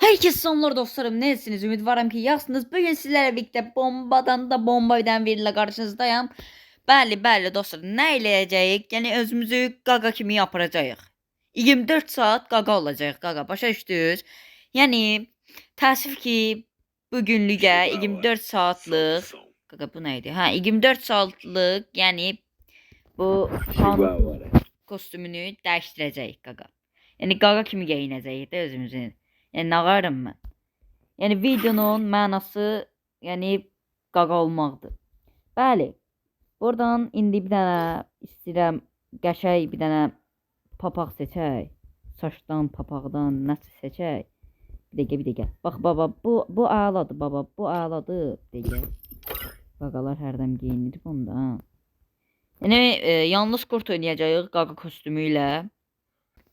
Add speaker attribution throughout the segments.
Speaker 1: Herkese selamlar dostlarım. Nesiniz? Ümidvaram ki yaxsınız. Bugün sizlerle birlikte bombadan da bomba eden biriyle karşınızdayım. Bəli dostlar, nə eləyəcəyik? Yəni özümüzü qaqa kimi yapıracağıq. 24 saat qaqa olacaq, qaqa. Başa düşdünüz? Yəni təəssüf ki, bu günlükə 24 saatlıq qaqa bu nə idi? Hə, 24 saatlıq, yəni bu qanunsuz kostyumunu dəyişdirəcəyik qaqa. Yəni qaqa kimi geyinəcəyik də özümüzün. Yəni nağarım mən. Yəni videonun mənası yəni qaqa olmaqdır. Bəli. Buradan indi bir dənə istəyirəm qəşəng bir dənə papaq seçək. Saçdan, papaqdan nəsə seçək. Bir dəqiqə. Bax baba, bu əladır baba, bu əladır. Bir dəqiqə. Qaqalar hərdən geyinir bunda. Yəni yalnız kurt oynayacağıq qaqa kostyumu ilə.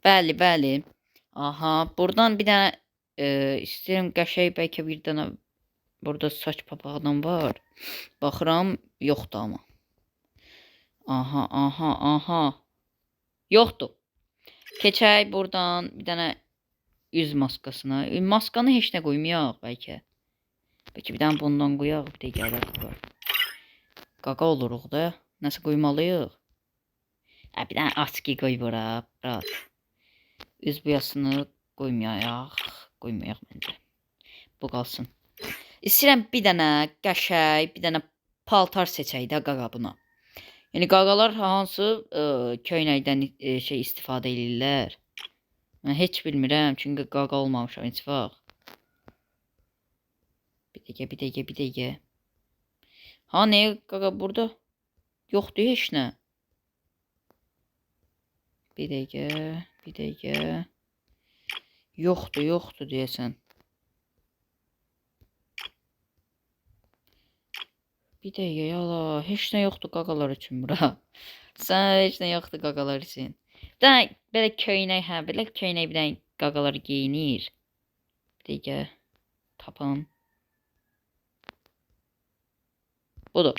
Speaker 1: Bəli. Aha, buradan bir dənə istəyirəm qəşəng bəlkə bir dənə burada saç papaqdan var. Baxıram, yoxdur amma. Aha. Yoxdur. Keçək buradan bir dənə yüz maskasına. Maskanı heç nə qoymayaq bəlkə. Bəlkə bir dənə bundan qoyaq. Bir də gələr. Qaqa oluruq da. Nəsə qoymalıyıq. Bir dənə aski qoy bura. Rahat. Üz boyasını qoymayaq məncə. Bu qalsın. İstəyirəm bir dənə qəşəng, bir dənə paltar seçək də qaqa buna. Yəni qaqalar hansı köynəkdən istifadə edirlər? Mən heç bilmirəm, çünki qaqa olmamışam heç vaxt. Bir dəqiqə. Ha, nə qaqa burada? Yoxdur heç nə. Bir dəqiqə. Yoxdur deyəsən. Bir dəqiqə yala, heç nə yoxdur qaqalar üçün bura. Sən heç nə yoxdur qaqalar üçün. Bir dənə belə köynək, belə köynək bir dənə qaqalar geyinir. Bir dəqiqə tapam. Budur.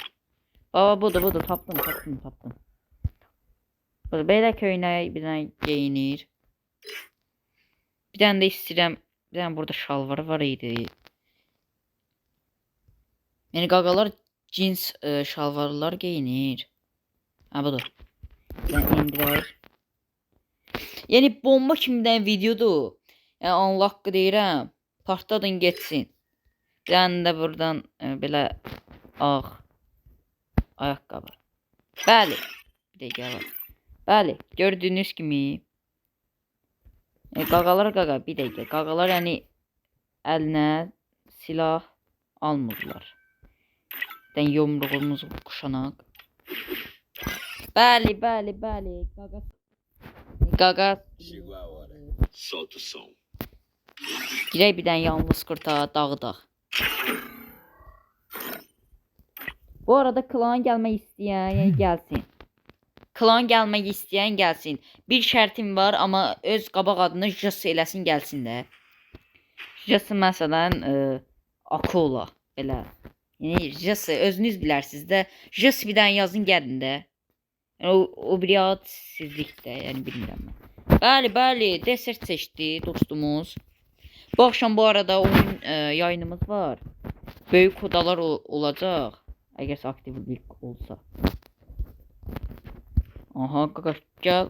Speaker 1: Baba budur, tapdım. Belə köynək bir dənə geyinir. Bir dənə də istəyirəm, bir dənə burada şalvarı var idi. Yəni qaqalar cins şalvarlar geyinir. Ha, budur. Yəni indirək. Yəni bomba kimdən videodur. Yəni Allah haqqı deyirəm. Partladın getsin. Bir dənə də buradan belə ağ ayaqqabı. Bəli. Bir dəqiqə var. Bəli, gördüyünüz kimi qaqalar bir dəqiqə. Qaqalar yəni əlinə silah almırlar. Dən yumruğumuzu quşanaq. Bəli. Qaqa.
Speaker 2: Solta o som.
Speaker 1: Girək bir dənə yalnız kurta dağıdaq. Bu arada klan gəlmək istəyən gəlsin. Bir şərtim var, amma öz qabaq adını Jas eləsin gəlsin də. Jas məsələn Akula belə. Yəni Jas özünüz bilərsiniz də. Jas bir dənə yazın gəlin də. Yəni o bir ad sizlikdə, yəni bilmirəm mən. Bəli, desert seçdi dostumuz. Bu axşam bu arada oyun yayınımız var. Böyük odalar olacaq. Əgər aktivlik olsa. Aha, qaqa gəl.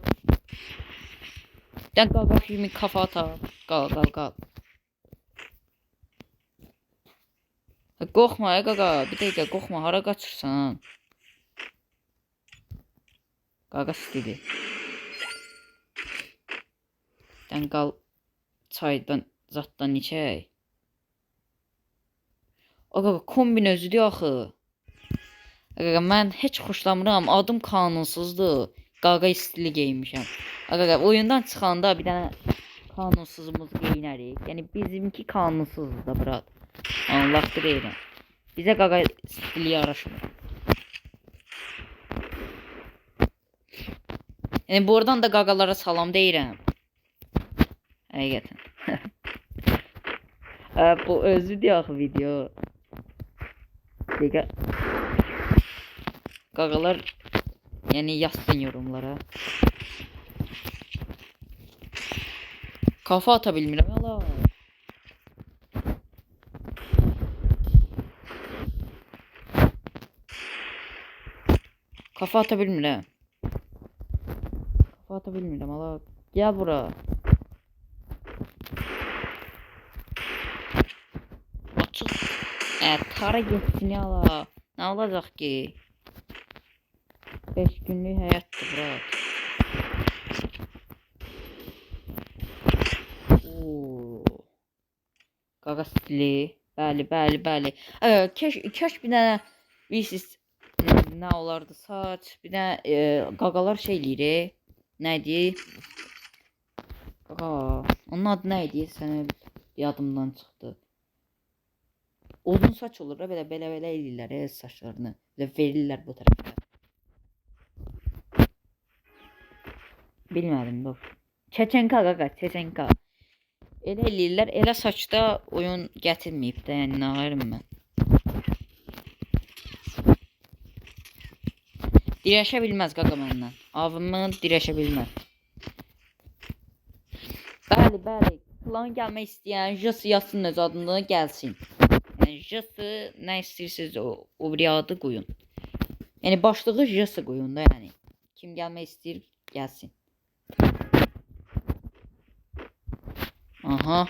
Speaker 1: Dən qaqa kimi kafa atar. Qal. Qorxma qaqa, bir dəqiqə qorxma, hara qaçırsan? Qaqa istedi. Dən qal çaydan, zatdan içək. O qaqa kombin özüdür axı. Qaqa mən heç xoşlamıram, adım qanunsuzdur. Qaqa istili geyinmişəm. Qaqa oyundan çıxanda bir dənə qanunsuzumuzu geyinərik. Yəni bizimki qanunsuzdur da brat. Allah deyirəm. Bizə qaqa stili yaraşmır. Yəni buradan da qaqalara salam deyirəm. Həqiqətən. Bu özüdür axı video. Dəqiqə. Qaqalar yəni yazsın yorumlara. Kafa ata bilmirəm ala. Kafa ata bilmirəm. Kafa ata bilmirəm ala. Gəl bura. Açıq. Tara getsin ala. Nə olacaq ki? 5 günlük həyatdır bura. Qaqa stili. Bəli. Keş bir dənə bilirsiniz nə olardı saç. Bir dənə qaqalar şey eləyir. Nədir? Qaqa. Onun adı nə idi? Sənə yadımdan çıxdı. Uzun saç olur da belə eləyirlər saçlarını. Belə verirlər bu tərəfə. Bilmədim dur. Çeçenka qaqa, çeçenka. Elə eləyirlər, elə saçda oyun gətirməyib də, yəni nə ağarım mən. Dirəşə bilməz qaqa məndən. Avımın dirəşə bilməz. Bəli. Klan gəlmək istəyən Jası yazsın öz adını gəlsin. Yəni Jası nə istəyirsiniz o bir adı qoyun. Yəni başlığı Jası qoyun da yəni. Kim gəlmək istəyir gəlsin. Aha.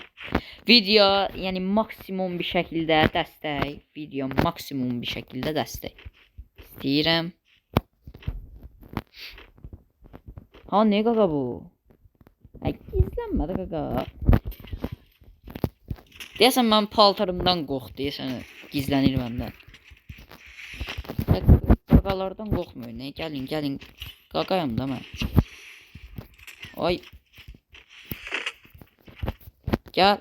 Speaker 1: Video yəni maksimum bir şəkildə dəstək. Video maksimum bir şəkildə dəstək. İstəyirəm. Ha ne qaqa bu? Gizlənmədi qaqa. Deyəsən mən paltarımdan qorx deyəsən gizlənir məndən. Qaqalardan qorxmuyor. Ne gəlin. Qaqayam da mən. Ay. Gel.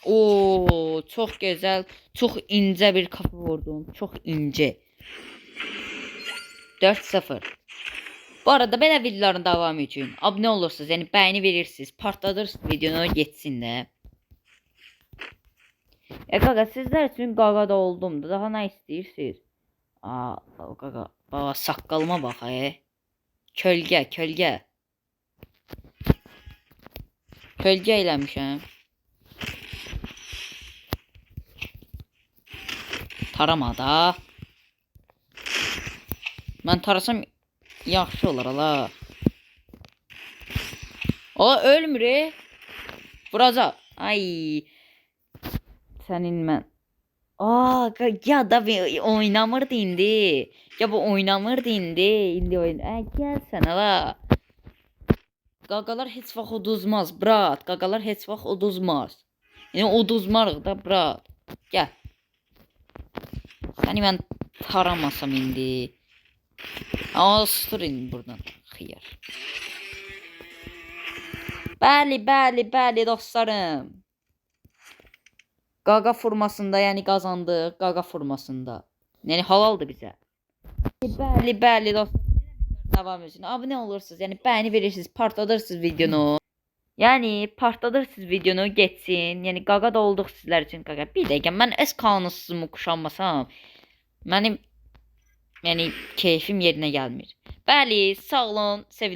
Speaker 1: Oo, çox gözəl, çox incə bir kafa vurdum. Çox incə. 4-0. Bu arada belə videoların davamı üçün abunə olursunuz, yəni bəyəni verirsiniz, partladırsınız videonu geçsin də. Qaqa sizlər üçün qaqa da oldum da. Daha nə istəyirsiniz? Qaqa, baba saqqalıma bax Kölgə. Kölgə eləmişəm. Tarama da. Mən tarasam yaxşı olar ala. O ölmür. Vuracaq. Ay. Sənin mən. Ya da oynamırdı indi. Ya bu oynamırdı indi. İndi oyun. Gəl sən ala. Qaqalar heç vaxt uduzmaz, brat. Qaqalar heç vaxt uduzmaz. Yəni uduzmarıq da, brat. Gəl. Səni mən taramasam indi. Astur indi buradan. Xiyar. Bəli dostlarım. Qaqa formasında, yəni qazandıq. Qaqa formasında. Yəni halaldır bizə. Bəli dostlar. Davam etsin. Abunə olursunuz. Yəni bəyəni verirsiniz, partladırsınız videonu. Yəni partladırsınız videonu geçsin. Yəni qaqa da olduq sizlər üçün qaqa. Bir dəqiqə mən öz qanunsuzluğumu kuşanmasam mənim yəni keyfim yerinə gəlmir. Bəli, sağ olun, sevilir.